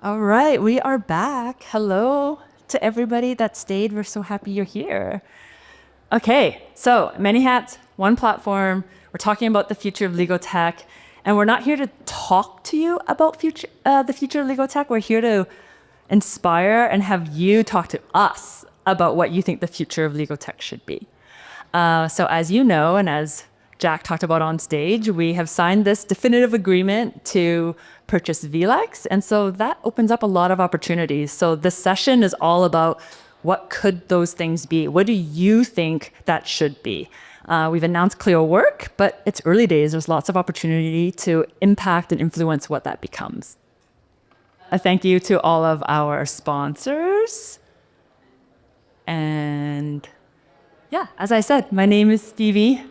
All right, we are back. Hello to everybody that stayed. We're so happy you're here. Okay, so many hats, one platform. We're talking about the future of legal tech, and we're not here to talk to you about the future of legal tech. We're here to inspire and have you talk to us about what you think the future of legal tech should be. So as you know, and as Jack talked about on stage, we have signed this definitive agreement to purchase VLEX. And so that opens up a lot of opportunities. So this session is all about what could those things be? What do you think that should be? We've announced Clio work, but it's early days. There's lots of opportunity to impact and influence what that becomes. A thank you to all of our sponsors. And yeah, as I said, my name is Stevie.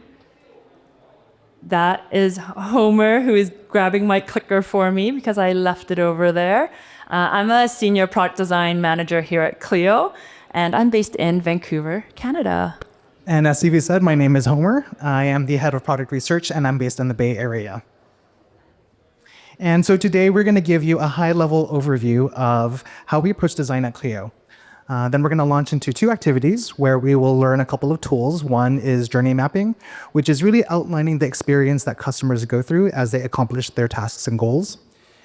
That is Homer, who is grabbing my clicker for me because I left it over there. I'm a senior product design manager here at Clio, and I'm based in Vancouver, Canada. And as Stevie said, my name is Homer. I am the head of product research, and I'm based in the Bay Area. And so today we're going to give you a high-level overview of how we approach design at Clio. Then we're going to launch into two activities where we will learn a couple of tools. One is journey mapping, which is really outlining the experience that customers go through as they accomplish their tasks and goals.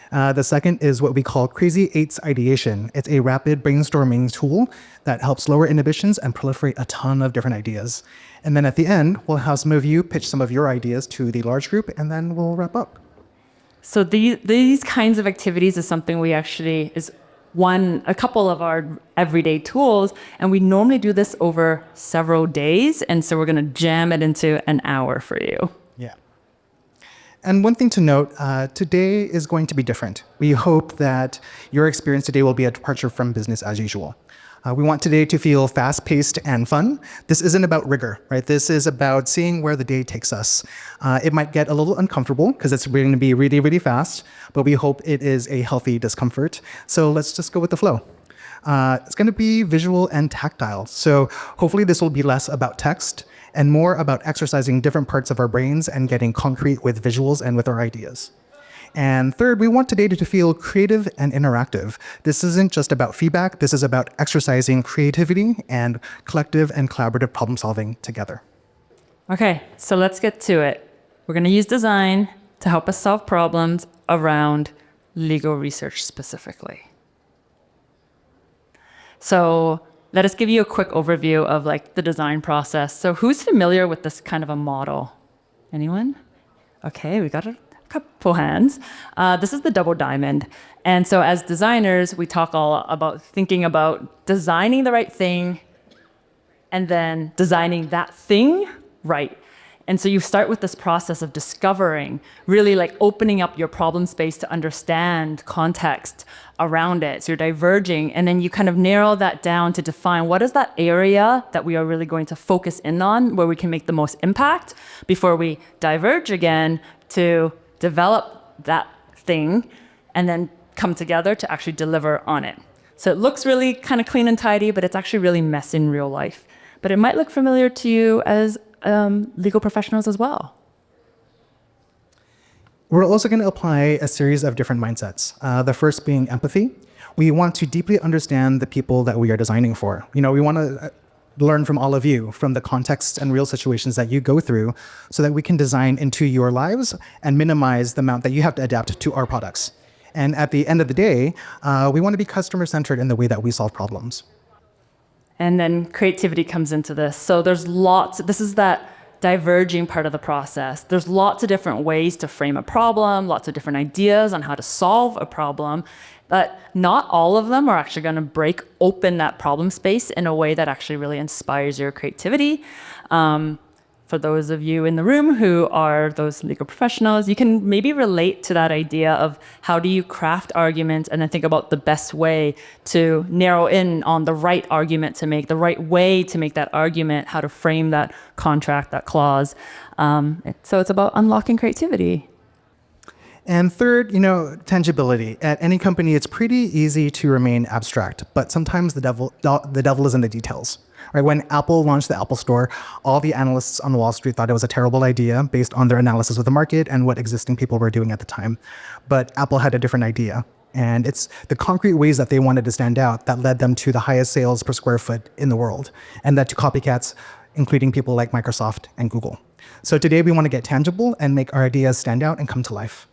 The second is what we call Crazy Eights Ideation. It's a rapid brainstorming tool that helps lower inhibitions and proliferate a ton of different ideas. And then at the end, we'll have some of you pitch some of your ideas to the large group, and then we'll wrap up. So these kinds of activities is something we actually a couple of our everyday tools, and we normally do this over several days, and so we're going to jam it into an hour for you. Yeah. And one thing to note, today is going to be different. We hope that your experience today will be a departure from business as usual. We want today to feel fast-paced and fun. This isn't about rigor, right? This is about seeing where the day takes us. It might get a little uncomfortable because it's going to be really, really fast, but we hope it is a healthy discomfort. So let's just go with the flow. It's going to be visual and tactile. So hopefully this will be less about text and more about exercising different parts of our brains and getting concrete with visuals and with our ideas. And third, we want today to feel creative and interactive. This isn't just about feedback. This is about exercising creativity and collective and collaborative problem solving together. Okay, so let's get to it. We're going to use design to help us solve problems around legal research specifically. So let us give you a quick overview of the design process. So who's familiar with this kind of a model? Anyone? Okay, we got a couple hands. This is the double diamond. And so as designers, we talk all about thinking about designing the right thing and then designing that thing right. And so you start with this process of discovering, really opening up your problem space to understand context around it. So you're diverging, and then you kind of narrow that down to define what is that area that we are really going to focus in on, where we can make the most impact before we diverge again to develop that thing and then come together to actually deliver on it. So it looks really kind of clean and tidy, but it's actually really messy in real life. But it might look familiar to you as legal professionals as well. We're also going to apply a series of different mindsets. The first being empathy. We want to deeply understand the people that we are designing for. We want to learn from all of you, from the contexts and real situations that you go through, so that we can design into your lives and minimize the amount that you have to adapt to our products. And at the end of the day, we want to be customer-centered in the way that we solve problems. And then creativity comes into this. So this is that diverging part of the process. There's lots of different ways to frame a problem, lots of different ideas on how to solve a problem, but not all of them are actually going to break open that problem space in a way that actually really inspires your creativity. For those of you in the room who are those legal professionals, you can maybe relate to that idea of how do you craft arguments and then think about the best way to narrow in on the right argument to make, the right way to make that argument, how to frame that contract, that clause. So it's about unlocking creativity. And third, tangibility. At any company, it's pretty easy to remain abstract, but sometimes the devil is in the details. Right? When Apple launched the Apple Store, all the analysts on Wall Street thought it was a terrible idea based on their analysis of the market and what existing people were doing at the time. But Apple had a different idea. And it's the concrete ways that they wanted to stand out that led them to the highest sales per square foot in the world, and led to copycats, including people like Microsoft and Google. So today we want to get tangible and make our ideas stand out and come to life.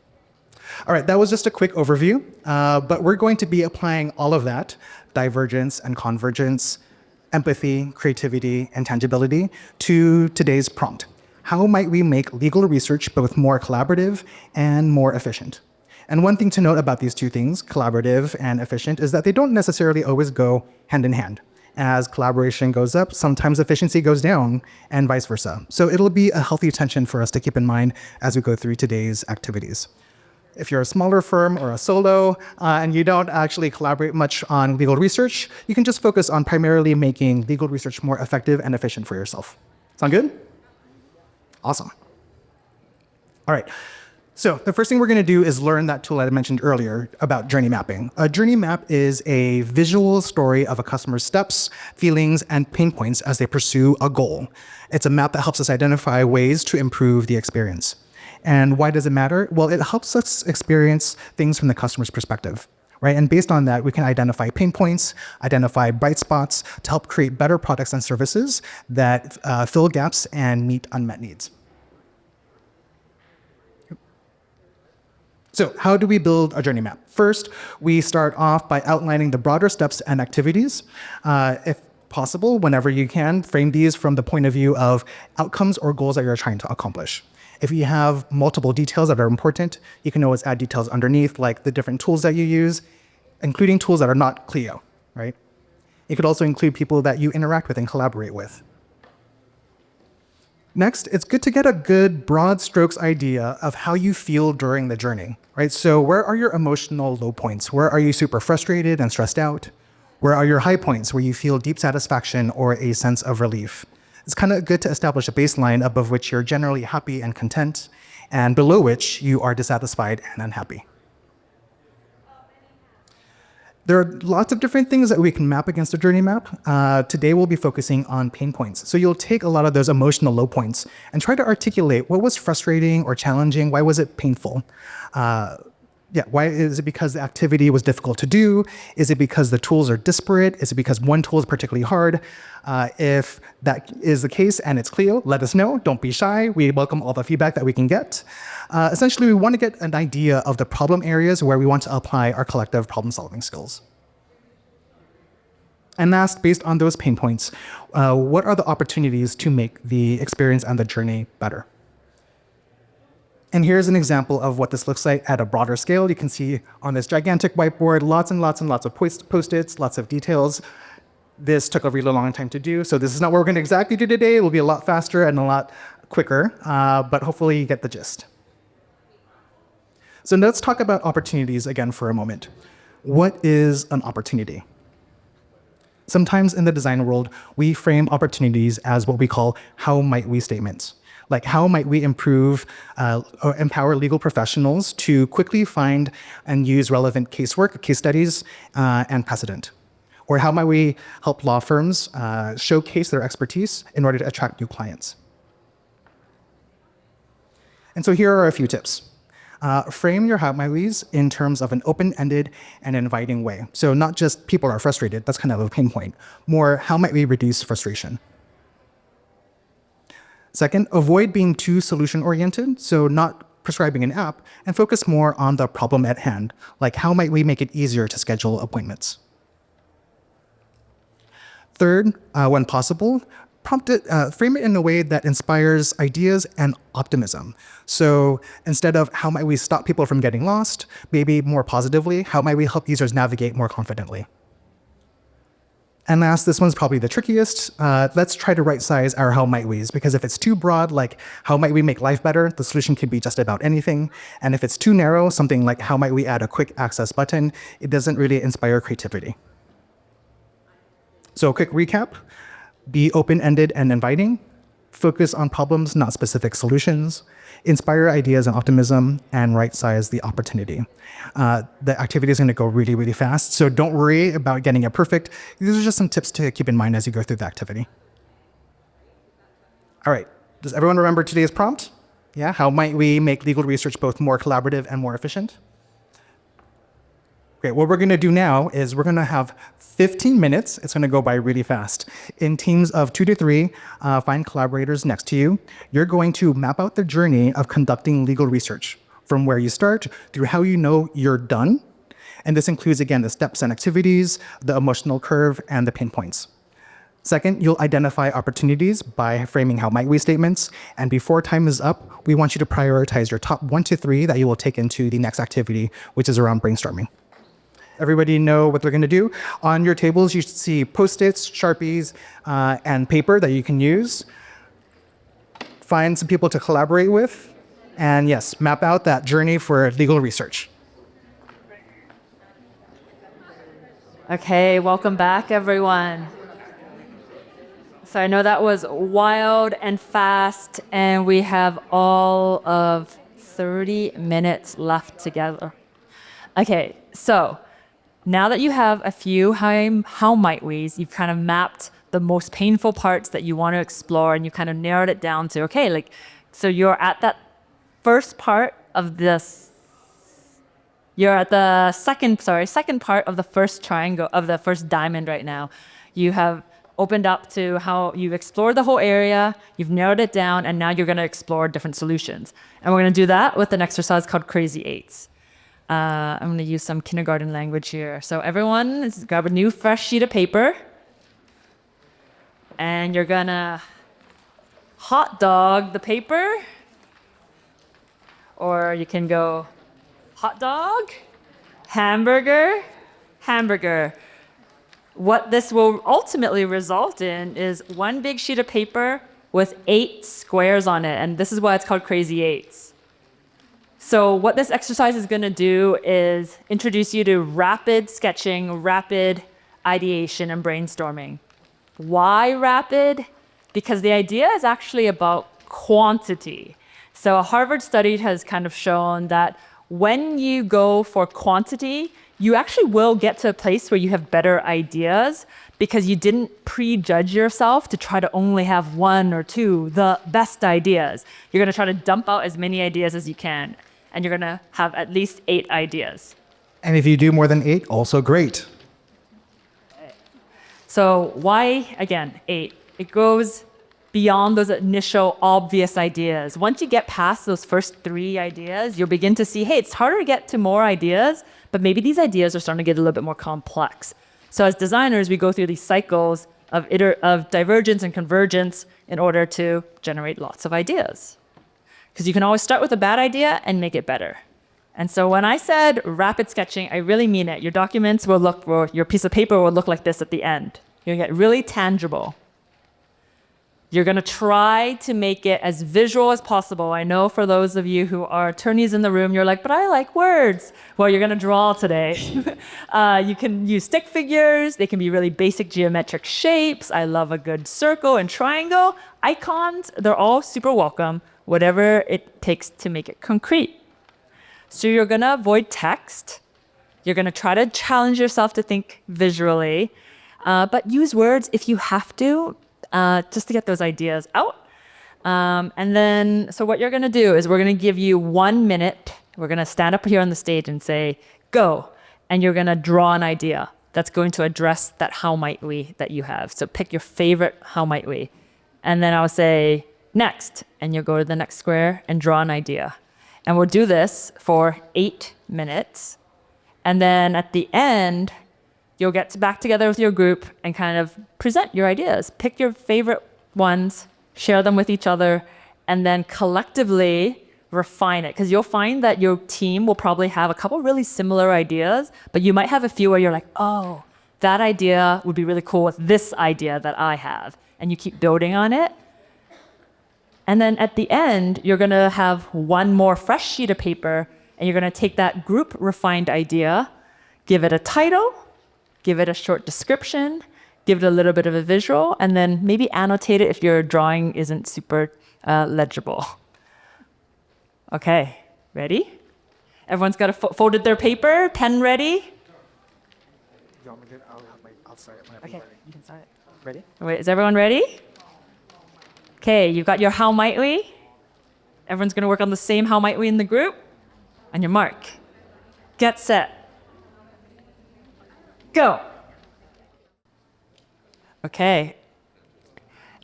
All right, that was just a quick overview, but we're going to be applying all of that, divergence and convergence, empathy, creativity, and tangibility, to today's prompt. How might we make legal research both more collaborative and more efficient? And one thing to note about these two things, collaborative and efficient, is that they don't necessarily always go hand in hand. As collaboration goes up, sometimes efficiency goes down, and vice versa. So it'll be a healthy tension for us to keep in mind as we go through today's activities. If you're a smaller firm or a solo and you don't actually collaborate much on legal research, you can just focus on primarily making legal research more effective and efficient for yourself. Sound good? Awesome. All right. So the first thing we're going to do is learn that tool I mentioned earlier about journey mapping. A journey map is a visual story of a customer's steps, feelings, and pain points as they pursue a goal. It's a map that helps us identify ways to improve the experience. And why does it matter? Well, it helps us experience things from the customer's perspective, right? And based on that, we can identify pain points, identify bright spots to help create better products and services that fill gaps and meet unmet needs. So how do we build a journey map? First, we start off by outlining the broader steps and activities. If possible, whenever you can, frame these from the point of view of outcomes or goals that you're trying to accomplish. If you have multiple details that are important, you can always add details underneath, like the different tools that you use, including tools that are not Clio, right? You could also include people that you interact with and collaborate with. Next, it's good to get a good broad strokes idea of how you feel during the journey, right? So where are your emotional low points? Where are you super frustrated and stressed out? Where are your high points where you feel deep satisfaction or a sense of relief? It's kind of good to establish a baseline above which you're generally happy and content, and below which you are dissatisfied and unhappy. There are lots of different things that we can map against a journey map. Today we'll be focusing on pain points. So you'll take a lot of those emotional low points and try to articulate what was frustrating or challenging, why was it painful? Why is it because the activity was difficult to do? Is it because the tools are disparate? Is it because one tool is particularly hard? If that is the case and it's Clio, let us know. Don't be shy. We welcome all the feedback that we can get. Essentially, we want to get an idea of the problem areas where we want to apply our collective problem-solving skills. And last, based on those pain points, what are the opportunities to make the experience and the journey better? And here's an example of what this looks like at a broader scale. You can see on this gigantic whiteboard, lots and lots and lots of post-its, lots of details. This took a really long time to do, so this is not what we're going to exactly do today. It will be a lot faster and a lot quicker, but hopefully you get the gist. So let's talk about opportunities again for a moment. What is an opportunity? Sometimes in the design world, we frame opportunities as what we call how might we statements. Like how might we improve or empower legal professionals to quickly find and use relevant casework, case studies, and precedent? Or how might we help law firms showcase their expertise in order to attract new clients? And so here are a few tips. Frame your how might we's in terms of an open-ended and inviting way. So not just people are frustrated, that's kind of a pain point. More, how might we reduce frustration? Second, avoid being too solution-oriented, so not prescribing an app, and focus more on the problem at hand, like how might we make it easier to schedule appointments? Third, when possible, frame it in a way that inspires ideas and optimism. So instead of how might we stop people from getting lost, maybe more positively, how might we help users navigate more confidently? And last, this one's probably the trickiest. Let's try to right-size our how might we's, because if it's too broad, like how might we make life better, the solution could be just about anything. And if it's too narrow, something like how might we add a quick access button, it doesn't really inspire creativity. So a quick recap, be open-ended and inviting, focus on problems, not specific solutions, inspire ideas and optimism, and right-size the opportunity. The activity is going to go really, really fast, so don't worry about getting it perfect. These are just some tips to keep in mind as you go through the activity. All right, does everyone remember today's prompt? Yeah, how might we make legal research both more collaborative and more efficient? Great. What we're going to do now is we're going to have 15 minutes. It's going to go by really fast. In teams of 2 to 3, find collaborators next to you. You're going to map out the journey of conducting legal research from where you start through how you know you're done. And this includes, again, the steps and activities, the emotional curve, and the pinpoints. Second, you'll identify opportunities by framing how might we statements. And before time is up, we want you to prioritize your top 1 to 3 that you will take into the next activity, which is around brainstorming. Everybody know what they're going to do? On your tables, you should see Post-its, Sharpies, and paper that you can use. Find some people to collaborate with. And yes, map out that journey for legal research. Okay, welcome back, everyone. So I know that was wild and fast, and we have all of 30 minutes left together. Okay, so now that you have a few how might we's, you've kind of mapped the most painful parts that you want to explore, and you kind of narrowed it down to, okay, like, so you're at that first part of this, you're at the second part of the first triangle, of the first diamond right now. You have opened up to how you've explored the whole area, you've narrowed it down, and now you're going to explore different solutions. And we're going to do that with an exercise called Crazy Eights. I'm going to use some kindergarten language here. So everyone, grab a new fresh sheet of paper, and you're going to hot dog the paper, or you can go hot dog, hamburger, hamburger. What this will ultimately result in is one big sheet of paper with 8 squares on it, and this is why it's called Crazy Eights. So what this exercise is going to do is introduce you to rapid sketching, rapid ideation, and brainstorming. Why rapid? Because the idea is actually about quantity. So a Harvard study has kind of shown that when you go for quantity, you actually will get to a place where you have better ideas because you didn't prejudge yourself to try to only have 1 or 2, the best ideas. You're going to try to dump out as many ideas as you can, and you're going to have at least 8 ideas. And if you do more than 8, also great. So why, again, 8? It goes beyond those initial obvious ideas. Once you get past those first 3 ideas, you'll begin to see, hey, it's harder to get to more ideas, but maybe these ideas are starting to get a little bit more complex. So as designers, we go through these cycles of divergence and convergence in order to generate lots of ideas. Because you can always start with a bad idea and make it better. And so when I said rapid sketching, I really mean it. Your documents will look, or your piece of paper will look like this at the end. You'll get really tangible. You're going to try to make it as visual as possible. I know for those of you who are attorneys in the room, you're like, but I like words. Well, you're going to draw today. You can use stick figures. They can be really basic geometric shapes. I love a good circle and triangle. Icons, they're all super welcome, whatever it takes to make it concrete. So you're going to avoid text. You're going to try to challenge yourself to think visually, but use words if you have to, just to get those ideas out. And then, so what you're going to do is we're going to give you 1 minute. We're going to stand up here on the stage and say, go. And you're going to draw an idea that's going to address that how might we that you have. So pick your favorite how might we. And then I'll say, next. And you'll go to the next square and draw an idea. And we'll do this for 8 minutes. And then at the end, you'll get back together with your group and kind of present your ideas. Pick your favorite ones, share them with each other, and then collectively refine it. Because you'll find that your team will probably have a couple really similar ideas, but you might have a few where you're like, oh, that idea would be really cool with this idea that I have. And you keep building on it. And then at the end, you're going to have one more fresh sheet of paper, and you're going to take that group refined idea, give it a title, give it a short description, give it a little bit of a visual, and then maybe annotate it if your drawing isn't super legible. Okay, ready? Everyone's got folded their paper, pen ready? Okay, you can start it. Ready? Wait, is everyone ready? Okay, you've got your how might we. Everyone's gonna work on the same how might we in the group. On your mark, get set, Go. Okay.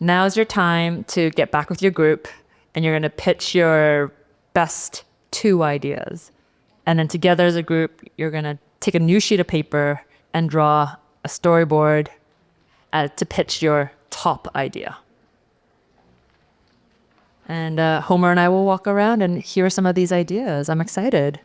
Now's your time to get back with your group, and you're going to pitch your best 2 ideas. And then together as a group, you're going to take a new sheet of paper and draw a storyboard to pitch your top idea. And Homer and I will walk around and hear some of these ideas. I'm excited.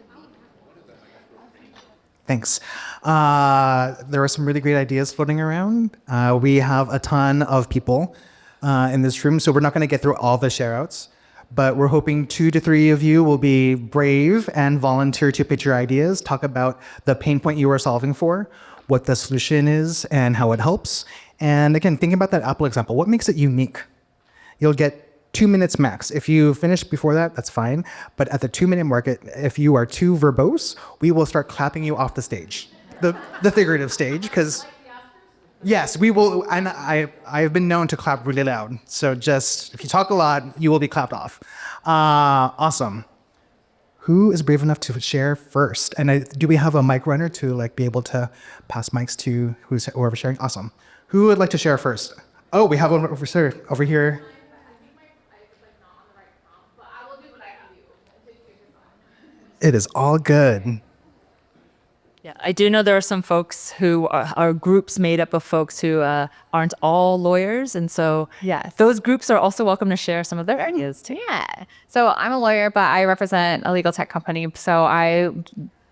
Thanks. There are some really great ideas floating around. We have a ton of people in this room, so we're not going to get through all the share-outs, but we're hoping 2 to 3 of you will be brave and volunteer to pitch your ideas, talk about the pain point you are solving for, what the solution is, and how it helps. And again, think about that Apple example. What makes it unique? You'll get 2 minutes max. If you finish before that, that's fine. But at the 2-minute mark, if you are too verbose, we will start clapping you off the stage, the figurative stage, because yes, we will. And I've been known to clap really loud. So just if you talk a lot, you will be clapped off. Awesome. Who is brave enough to share first? And do we have a mic runner to be able to pass mics to whoever's sharing? Awesome. Who would like to share first? Oh, we have one over here. It is all good. Yeah, I do know there are some folks who are groups made up of folks who aren't all lawyers. And so, yeah, those groups are also welcome to share some of their ideas too. Yeah. So I'm a lawyer, but I represent a legal tech company. So I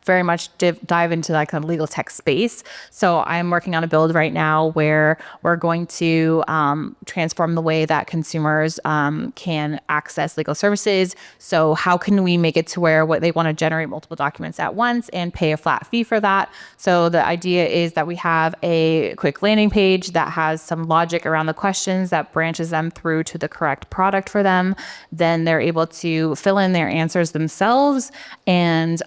very much dive into like the legal tech space. So I'm working on a build right now where we're going to transform the way that consumers can access legal services. So how can we make it to where what they want to generate multiple documents at once and pay a flat fee for that? So the idea is that we have a quick landing page that has some logic around the questions that branches them through to the correct product for them. Then they're able to fill in their answers themselves. And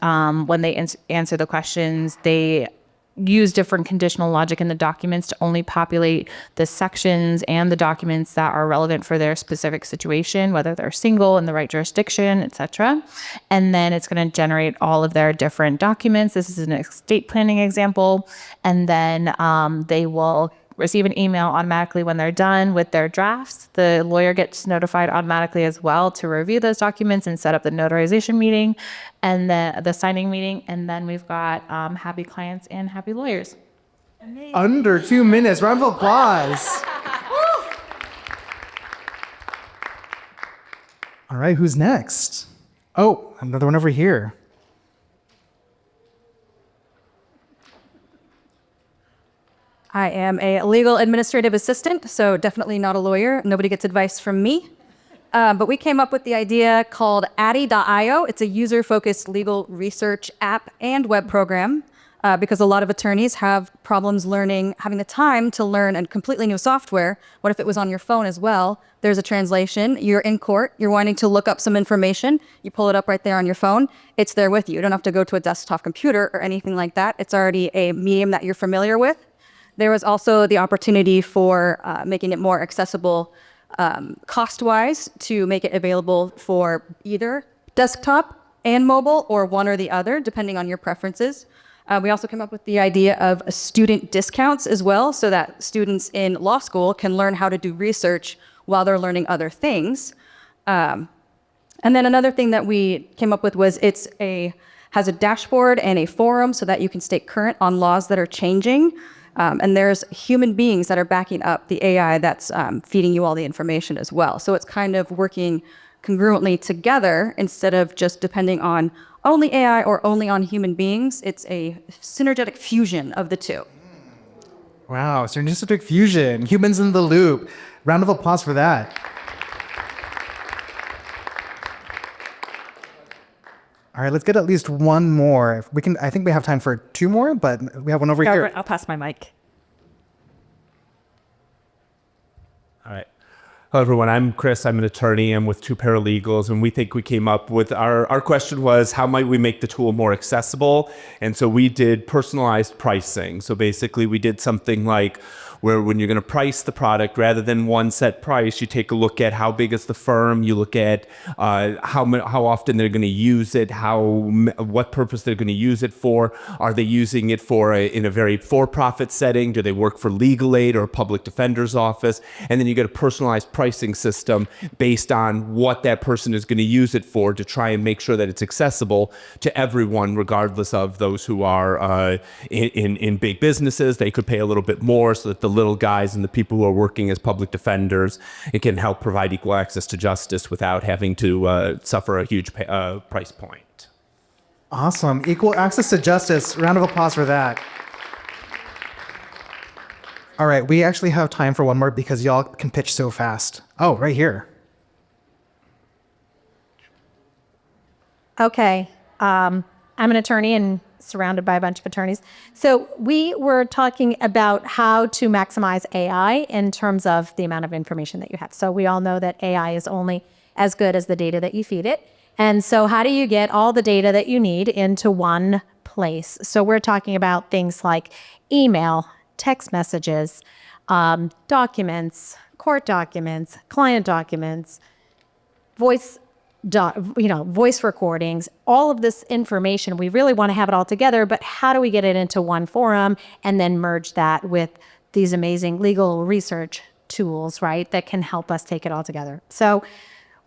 when they answer the questions, they use different conditional logic in the documents to only populate the sections and the documents that are relevant for their specific situation, whether they're single in the right jurisdiction, etc. And then it's going to generate all of their different documents. This is an estate planning example. And then they will receive an email automatically when they're done with their drafts. The lawyer gets notified automatically as well to review those documents and set up the notarization meeting and the signing meeting. And then we've got happy clients and happy lawyers. Amazing. Under 2 minutes. Round of applause. All right, who's next? Oh, another one over here. I am a legal administrative assistant, so definitely not a lawyer. Nobody gets advice from me. But we came up with the idea called Addy.io. It's a user-focused legal research app and web program because a lot of attorneys have problems having the time to learn a completely new software. What if it was on your phone as well? There's a translation. You're in court. You're wanting to look up some information. You pull it up right there on your phone. It's there with you. You don't have to go to a desktop computer or anything like that. It's already a medium that you're familiar with. There was also the opportunity for making it more accessible cost-wise to make it available for either desktop and mobile or one or the other, depending on your preferences. We also came up with the idea of student discounts as well, so that students in law school can learn how to do research while they're learning other things. And then another thing that we came up with was has a dashboard and a forum so that you can stay current on laws that are changing. And there's human beings that are backing up the AI that's feeding you all the information as well. So it's kind of working congruently together instead of just depending on only AI or only on human beings. It's a synergetic fusion of the two. Wow, synergistic fusion, humans in the loop. Round of applause for that. All right, let's get at least one more. I think we have time for 2 more, but we have one over here. I'll pass my mic. All right. Hello, everyone. I'm Chris. I'm an attorney. I'm with 2 paralegals, and we think we came up with our question was, how might we make the tool more accessible? And so we did personalized pricing. So basically, we did something like, where when you're going to price the product, rather than one set price, you take a look at how big is the firm, you look at how often they're going to use it, what purpose they're going to use it for. Are they using it in a very for-profit setting? Do they work for legal aid or a public defender's office? And then you get a personalized pricing system based on what that person is going to use it for, to try and make sure that it's accessible to everyone, regardless of those who are in big businesses. They could pay a little bit more so that the little guys and the people who are working as public defenders, it can help provide equal access to justice without having to suffer a huge price point. Awesome. Equal access to justice. Round of applause for that. All right, we actually have time for one more because y'all can pitch so fast. Oh, right here. Okay. I'm an attorney and surrounded by a bunch of attorneys. So we were talking about how to maximize AI in terms of the amount of information that you have. So we all know that AI is only as good as the data that you feed it. And so how do you get all the data that you need into one place? So we're talking about things like email, text messages, documents, court documents, client documents, voice recordings, all of this information. We really want to have it all together, but how do we get it into one forum and then merge that with these amazing legal research tools, right, that can help us take it all together? So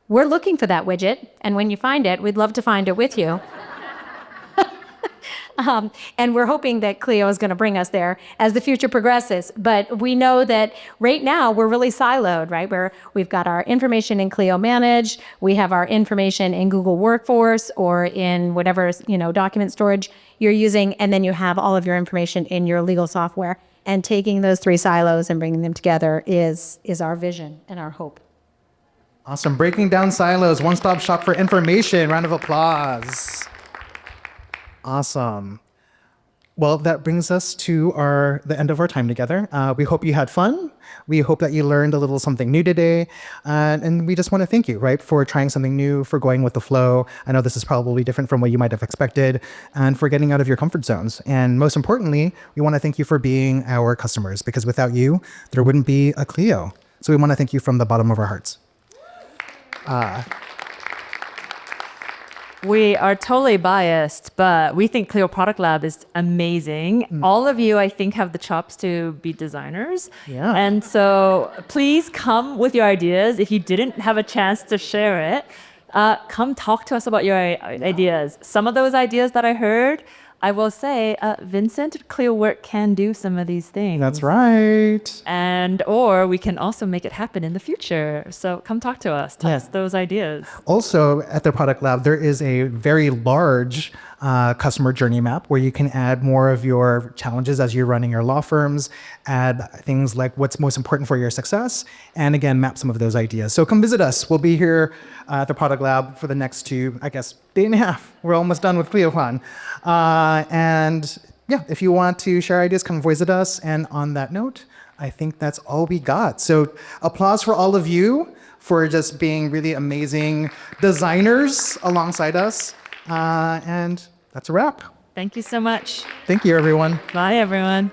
we're looking for that widget, and when you find it, we'd love to find it with you. And we're hoping that Clio is going to bring us there as the future progresses. But we know that right now we're really siloed, right? We've got our information in Clio Manage, we have our information in Google Workforce or in whatever document storage you're using, and then you have all of your information in your legal software. And taking those three silos and bringing them together is our vision and our hope. Awesome. Breaking down silos, one-stop shop for information. Round of applause. Awesome. Well, that brings us to the end of our time together. We hope you had fun. We hope that you learned a little something new today. And we just want to thank you, right, for trying something new, for going with the flow. I know this is probably different from what you might have expected, and for getting out of your comfort zones. And most importantly, we want to thank you for being our customers, because without you, there wouldn't be a Clio. So we want to thank you from the bottom of our hearts. We are totally biased, but we think Clio Product Lab is amazing. All of you, I think, have the chops to be designers. Yeah. And so please come with your ideas. If you didn't have a chance to share it, come talk to us about your ideas. Some of those ideas that I heard, I will say, Vincent at Clio Work can do some of these things. That's right. Or we can also make it happen in the future. So come talk to us, test those ideas. Also, at the Product Lab, there is a very large customer journey map where you can add more of your challenges as you're running your law firms, add things like what's most important for your success, and again, map some of those ideas. So come visit us. We'll be here at the Product Lab for the next day and a half. We're almost done with ClioCon. And yeah, if you want to share ideas, come visit us. And on that note, I think that's all we got. So applause for all of you for just being really amazing designers alongside us. And that's a wrap. Thank you so much. Thank you, everyone. Bye, everyone.